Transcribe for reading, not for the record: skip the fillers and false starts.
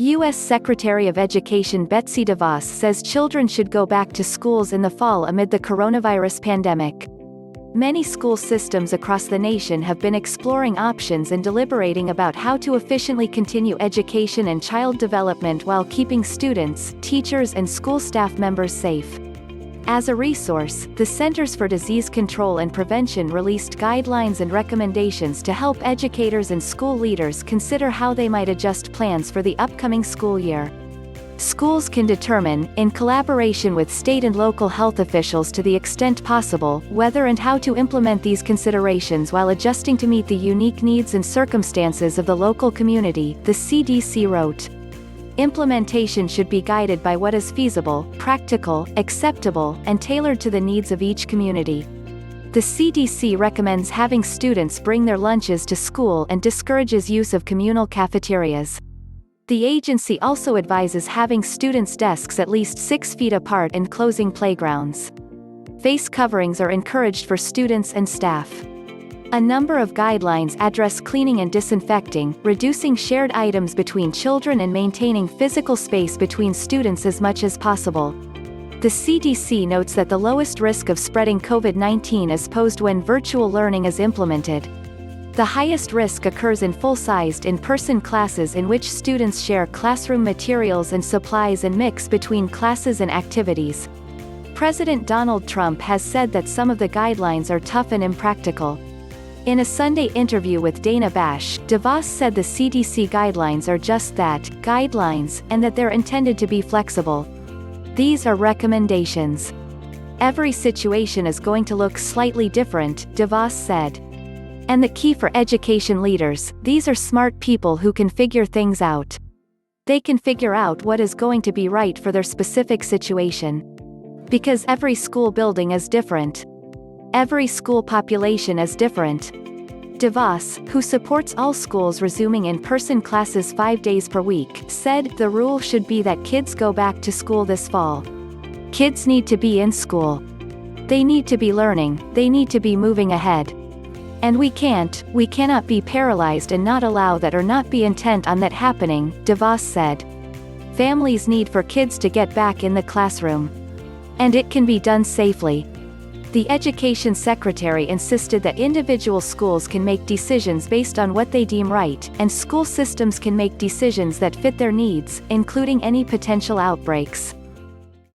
U.S. Secretary of Education Betsy DeVos says children should go back to schools in the fall amid the coronavirus pandemic. Many school systems across the nation have been exploring options and deliberating about how to efficiently continue education and child development while keeping students, teachers, and school staff members safe. As a resource, the Centers for Disease Control and Prevention released guidelines and recommendations to help educators and school leaders consider how they might adjust plans for the upcoming school year. Schools can determine, in collaboration with state and local health officials to the extent possible, whether and how to implement these considerations while adjusting to meet the unique needs and circumstances of the local community, the CDC wrote. Implementation should be guided by what is feasible, practical, acceptable, and tailored to the needs of each community. The CDC recommends having students bring their lunches to school and discourages use of communal cafeterias. The agency also advises having students' desks at least 6 feet apart and closing playgrounds. Face coverings are encouraged for students and staff. A number of guidelines address cleaning and disinfecting, reducing shared items between children and maintaining physical space between students as much as possible. The CDC notes that the lowest risk of spreading COVID-19 is posed when virtual learning is implemented. The highest risk occurs in full-sized in-person classes in which students share classroom materials and supplies and mix between classes and activities. President Donald Trump has said that some of the guidelines are tough and impractical. In a Sunday interview with Dana Bash, DeVos said the CDC guidelines are just that, guidelines, and that they're intended to be flexible. These are recommendations. Every situation is going to look slightly different, DeVos said. And the key for education leaders, these are smart people who can figure things out. They can figure out what is going to be right for their specific situation. Because every school building is different. Every school population is different. DeVos, who supports all schools resuming in-person classes 5 days per week, said, "The rule should be that kids go back to school this fall. Kids need to be in school. They need to be learning, they need to be moving ahead. And we cannot be paralyzed and not allow that or not be intent on that happening," DeVos said. Families need for kids to get back in the classroom. And it can be done safely. The Education Secretary insisted that individual schools can make decisions based on what they deem right, and school systems can make decisions that fit their needs, including any potential outbreaks.